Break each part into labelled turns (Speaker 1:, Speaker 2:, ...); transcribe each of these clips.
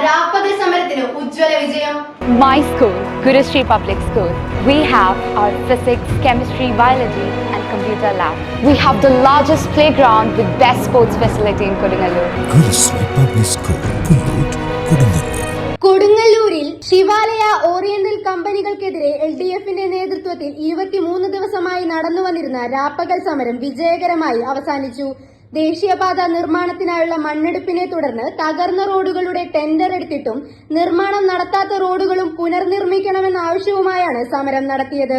Speaker 1: രാപ്പകൽ സമരത്തിന് ഉജ്ജ്വല വിജയം.
Speaker 2: My school, Gurushree Public School, we have our physics, chemistry, biology and computer lab. We have the largest playground with best sports facility in Kodungalur.
Speaker 3: Gurushree Public School, Pullot, Kodungalur.
Speaker 1: കൊടുങ്ങല്ലൂരിൽ Shivalaya oriental കമ്പനികൾക്കെതിരെ LDFന്റെ നേതൃത്വത്തിൽ 23 ദിവസമായി നടന്നുവന്നിരുന്ന രാപ്പകൽ സമരം വിജയകരമായി അവസാനിച്ചു. ദേശീയപാത നിർമ്മാണത്തിനായുള്ള മണ്ണെടുപ്പിനെ തുടർന്ന് തകർന്ന റോഡുകളുടെ ടെൻഡർ എടുത്തിട്ടും നിർമ്മാണം നടത്താത്ത റോഡുകളും പുനർനിർമ്മിക്കണമെന്ന ആവശ്യവുമായാണ് സമരം നടത്തിയത്.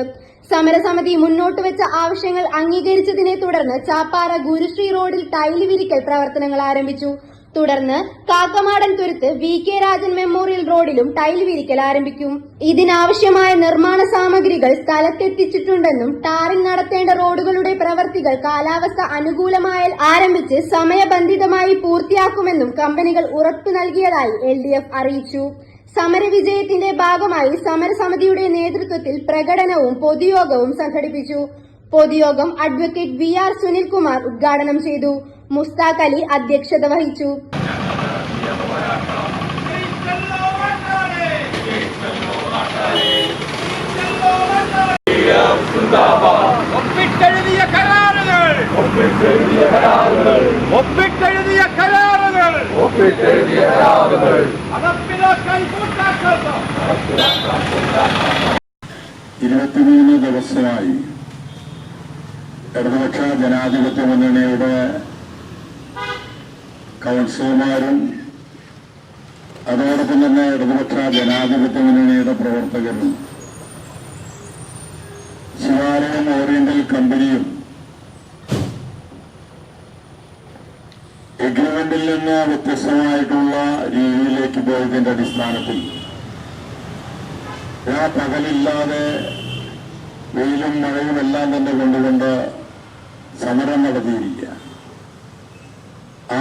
Speaker 1: സമരസമിതി മുന്നോട്ട് വെച്ച ആവശ്യങ്ങൾ അംഗീകരിച്ചതിനെ തുടർന്ന് ചാപ്പാറ ഗുരുശ്രീ റോഡിൽ ടൈല് വിരിക്കൽ പ്രവർത്തനങ്ങൾ ആരംഭിച്ചു. തുടർന്ന് കാക്കമാടൻ തുരുത്ത് VK രാജൻ മെമ്മോറിയൽ റോഡിലും ടൈൽ വിരിക്കൽ ആരംഭിക്കും. ഇതിനാവശ്യമായ നിർമ്മാണ സാമഗ്രികൾ സ്ഥലത്തെത്തിച്ചിട്ടുണ്ടെന്നും ടാറിംഗ് നടത്തേണ്ട റോഡുകളുടെ പ്രവർത്തികൾ കാലാവസ്ഥ അനുകൂലമായാൽ ആരംഭിച്ച് സമയബന്ധിതമായി പൂർത്തിയാക്കുമെന്നും കമ്പനികൾ ഉറപ്പു നൽകിയതായി LDF അറിയിച്ചു. സമരവിജയത്തിന്റെ ഭാഗമായി സമരസമിതിയുടെ നേതൃത്വത്തിൽ പ്രകടനവും പൊതുയോഗവും സംഘടിപ്പിച്ചു. പൊതുയോഗം അഡ്വക്കേറ്റ് VR സുനിൽകുമാർ ഉദ്ഘാടനം ചെയ്തു. മുസ്താഖ് അലി അധ്യക്ഷത വഹിച്ചു.
Speaker 4: ദിവസമായി ഇടതുപക്ഷ ജനാധിപത്യ മുന്നണിയുടെ കൗൺസിലർമാരും അതോടൊപ്പം തന്നെ ഇടതുപക്ഷ ജനാധിപത്യ മുന്നണിയുടെ പ്രവർത്തകരും ശിവാലയം ഓറിയന്റൽ കമ്പനിയും എഗ്രിമെന്റിൽ നിന്ന് വ്യത്യസ്തമായിട്ടുള്ള രീതിയിലേക്ക് പോയതിന്റെ അടിസ്ഥാനത്തിൽ പകലില്ലാതെ വെയിലും മഴയും എല്ലാം തന്നെ കൊണ്ടുകൊണ്ട് സമരം നടത്തിയിരിക്കുക. ആ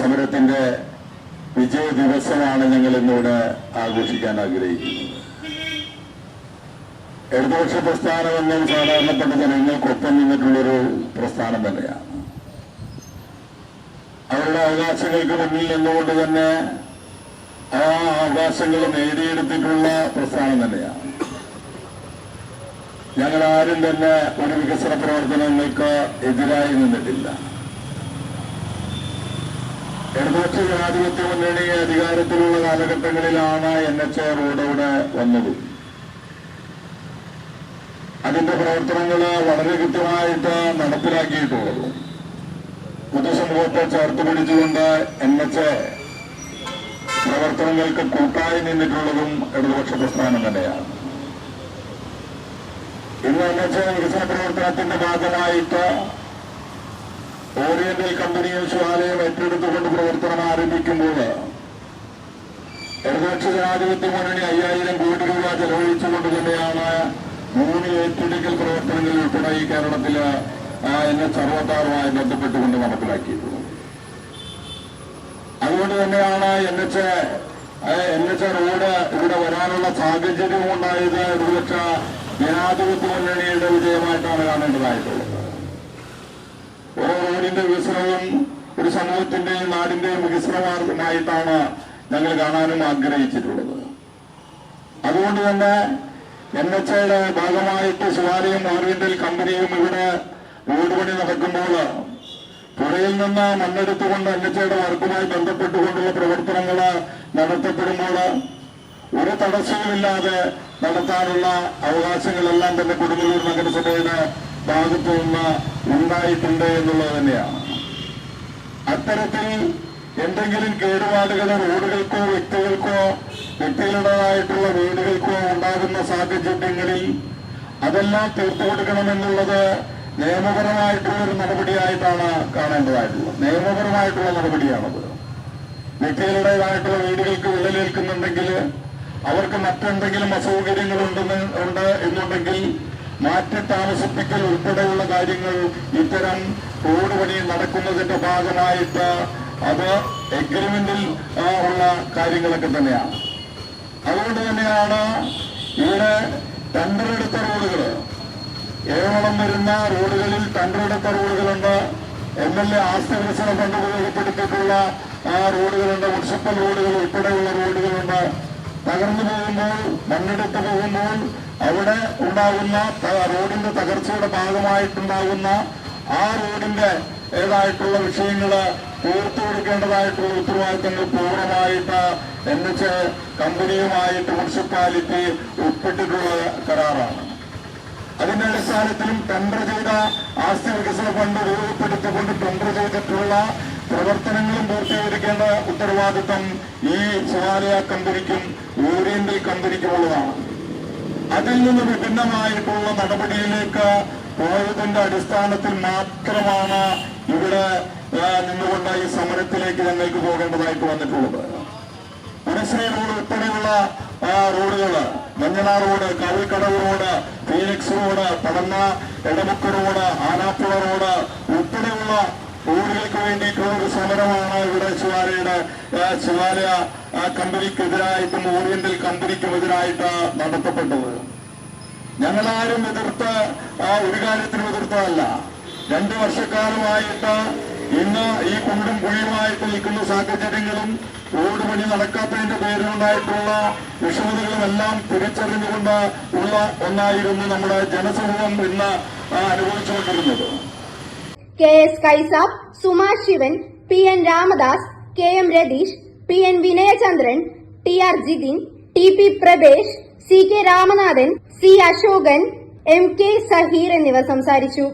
Speaker 4: സമരത്തിന്റെ വിജയ ദിവസമാണ് ഞങ്ങൾ ഇന്നിവിടെ ആഘോഷിക്കാൻ ആഗ്രഹിക്കുന്നത്. ഇടതുപക്ഷ പ്രസ്ഥാനമെന്നും സാധാരണപ്പെട്ട ജനങ്ങൾക്കൊപ്പം നിന്നിട്ടുള്ളൊരു പ്രസ്ഥാനം തന്നെയാണ്. അവരുടെ അവകാശങ്ങൾക്ക് മുന്നിൽ നിന്നുകൊണ്ട് തന്നെ ആ അവകാശങ്ങൾ നേടിയെടുത്തിട്ടുള്ള പ്രസ്ഥാനം തന്നെയാണ്. ഞങ്ങൾ ആരും തന്നെ ഒരു വികസന പ്രവർത്തനങ്ങൾക്ക് എതിരായി നിന്നിട്ടില്ല. ഇടതുപക്ഷ ജനാധിപത്യ മുന്നണി അധികാരത്തിലുള്ള കാലഘട്ടങ്ങളിലാണ് NH റോഡ് ഇവിടെ വന്നത്. അതിന്റെ പ്രവർത്തനങ്ങൾ വളരെ കൃത്യമായിട്ട് നടപ്പിലാക്കിയിട്ടുള്ളത് പൊതുസമൂഹത്തെ ചേർത്ത് പിടിച്ചുകൊണ്ട് NH പ്രവർത്തനങ്ങൾക്ക് കൂട്ടായി നിന്നിട്ടുള്ളതും ഇടതുപക്ഷ പ്രസ്ഥാനം തന്നെയാണ്. ഇന്ന് NH വികസന പ്രവർത്തനത്തിന്റെ ഭാഗമായിട്ട് ഓറിയന്റൽ കമ്പനിയും ശിവാലയം ഏറ്റെടുത്തുകൊണ്ട് പ്രവർത്തനം ആരംഭിക്കുമ്പോൾ ഇടതുപക്ഷ ജനാധിപത്യ മുന്നണി 5000 കോടി രൂപ ചെലവഴിച്ചുകൊണ്ട് തന്നെയാണ് 3 ഏറ്റെടുക്കൽ പ്രവർത്തനങ്ങൾ ഉൾപ്പെടെ ഈ കേരളത്തിൽ NH 66 ബന്ധപ്പെട്ടുകൊണ്ട് നടപ്പിലാക്കിയിട്ടുള്ളത്. അതുകൊണ്ട് തന്നെയാണ് NH റോഡ് ഇവിടെ വരാനുള്ള സാഹചര്യം ഉണ്ടായത് ഇടതുപക്ഷ ജനാധിപത്യ മുന്നണിയുടെ വിജയമായിട്ടാണ് കാണേണ്ടതായിട്ടുള്ളത്. ഓരോ റോഡിന്റെ വികസനവും ഒരു സമൂഹത്തിന്റെയും നാടിന്റെയും വികസനമാർഗമായിട്ടാണ് ഞങ്ങൾ കാണാനും ആഗ്രഹിച്ചിട്ടുള്ളത്. അതുകൊണ്ട് തന്നെ NHയുടെ ഭാഗമായിട്ട് ശിവാലയം ഓറിയന്റൽ കമ്പനിയും ഇവിടെ റോഡ് പണി നടക്കുമ്പോൾ പുഴയിൽ നിന്ന് മണ്ണെടുത്തുകൊണ്ട് NHയുടെ വർക്കുമായി ബന്ധപ്പെട്ടുകൊണ്ടുള്ള പ്രവർത്തനങ്ങൾ നടത്തപ്പെടുമ്പോൾ ഒരു തടസ്സവുമില്ലാതെ നടത്താനുള്ള അവകാശങ്ങളെല്ലാം തന്നെ കൊടുങ്ങല്ലൂർ നഗരസഭയുടെ ഭാഗത്തു നിന്ന് ഉണ്ടായിട്ടുണ്ട് എന്നുള്ളത് തന്നെയാണ്. അത്തരത്തിൽ എന്തെങ്കിലും കേടുപാടുകൾ റോഡുകൾക്കോ വ്യക്തികളുടേതായിട്ടുള്ള വീടുകൾക്കോ ഉണ്ടാകുന്ന സാഹചര്യങ്ങളിൽ അതെല്ലാം തീർത്തു കൊടുക്കണമെന്നുള്ളത് നിയമപരമായിട്ടുള്ള ഒരു നടപടിയായിട്ടാണ് കാണേണ്ടതായിട്ടുള്ളത്. നിയമപരമായിട്ടുള്ള നടപടിയാണത്. വ്യക്തികളുടേതായിട്ടുള്ള വീടുകൾക്ക് വിള്ളലേൽക്കുന്നുണ്ടെങ്കിൽ അവർക്ക് മറ്റെന്തെങ്കിലും അസൗകര്യങ്ങൾ ഉണ്ട് എന്നുണ്ടെങ്കിൽ മാറ്റി താമസിപ്പിക്കൽ ഉൾപ്പെടെയുള്ള കാര്യങ്ങൾ ഇത്തരം റോഡ് പണി നടക്കുന്നതിന്റെ ഭാഗമായിട്ട് അത് എഗ്രിമെന്റിൽ ഉള്ള കാര്യങ്ങളൊക്കെ തന്നെയാണ്. അതുകൊണ്ട് തന്നെയാണ് ഇവിടെ ടെൻഡറെടുത്ത റോഡുകൾ 7 വരുന്ന റോഡുകളിൽ ടെൻഡറെടുത്ത റോഡുകളുണ്ട്. MLA ആസ്തി വികസന ഫണ്ട് ഉപയോഗപ്പെടുത്തിയിട്ടുള്ള റോഡുകളുണ്ട്, മുനിസിപ്പൽ റോഡുകൾ ഉൾപ്പെടെയുള്ള റോഡുകളുണ്ട്. തകർന്നു പോകുമ്പോൾ, മണ്ണെടുത്ത് പോകുമ്പോൾ അവിടെ ഉണ്ടാകുന്ന റോഡിന്റെ തകർച്ചയുടെ ഭാഗമായിട്ടുണ്ടാകുന്ന ആ റോഡിന്റെ ഏതായിട്ടുള്ള വിഷയങ്ങള് തീർത്തു കൊടുക്കേണ്ടതായിട്ടുള്ള ഉത്തരവാദിത്തങ്ങൾ പൂർണ്ണമായിട്ട് NH കമ്പനിയുമായിട്ട് മുനിസിപ്പാലിറ്റി ഒപ്പിട്ടിട്ടുള്ള കരാറാണ്. അതിന്റെ അടിസ്ഥാനത്തിലും ടെൻഡർ ചെയ്ത ആസ്തി വികസന ഫണ്ട് ഉപയോഗപ്പെടുത്തിക്കൊണ്ട് ടെൻഡർ ചെയ്തിട്ടുള്ള പ്രവർത്തനങ്ങളും പൂർത്തീകരിക്കേണ്ട ഉത്തരവാദിത്തം ഈ ശിവാലയ കമ്പനിക്കും ഓറിയന്റൽ കമ്പനിക്കുമുള്ളതാണ്. അതിൽ നിന്ന് വിഭിന്നമായിട്ടുള്ള നടപടിയിലേക്ക് പോയതിന്റെ അടിസ്ഥാനത്തിൽ മാത്രമാണ് ഇവിടെ നിന്നുകൊണ്ട് ഈ സമരത്തിലേക്ക് ഞങ്ങൾക്ക് പോകേണ്ടതായിട്ട് വന്നിട്ടുള്ളത്. പുനശ്രീ റോഡ് ഉൾപ്പെടെയുള്ള റോഡുകള്, Manjala road, Kavilkadavu road, phoenix road, Padanna Edamukku road, Anappuzha road ഉൾപ്പെടെയുള്ള റോഡുകൾക്ക് വേണ്ടിയിട്ടുള്ള ഒരു സമരമാണ് ഇവിടെ ശിവാലയ കമ്പനിക്കെതിരായിട്ടും ഓറിയന്റൽ കമ്പനിക്കുമെതിരായിട്ട് നടത്തപ്പെട്ടത്. ഞങ്ങളാരും എതിർത്ത് ഒരു കാര്യത്തിനും എതിർത്തതല്ല. 2 വർഷക്കാലമായിട്ട് ഇന്ന് ഈ കുണ്ടും കുഴിയുമായിട്ട് നിൽക്കുന്ന സാഹചര്യങ്ങളും റോഡ് പണി നടക്കാത്തതിന്റെ പേരിലുണ്ടായിട്ടുള്ള വിഷമതകളുമെല്ലാം തിരിച്ചറിഞ്ഞുകൊണ്ട് ഉള്ള ഒന്നായിരുന്നു നമ്മുടെ ജനസമൂഹം ഇന്ന് അനുഭവിച്ചുകൊണ്ടിരുന്നത്.
Speaker 1: KS Kaisab, Suma Shivan, PN Ramadas, KM Ratheesh, PN Vinayachandran, TR Jithin, TP Prabhesh, CK Ramanathan, C Ashokan, MK Zaheer എന്നിവർ സംസാരിച്ചു.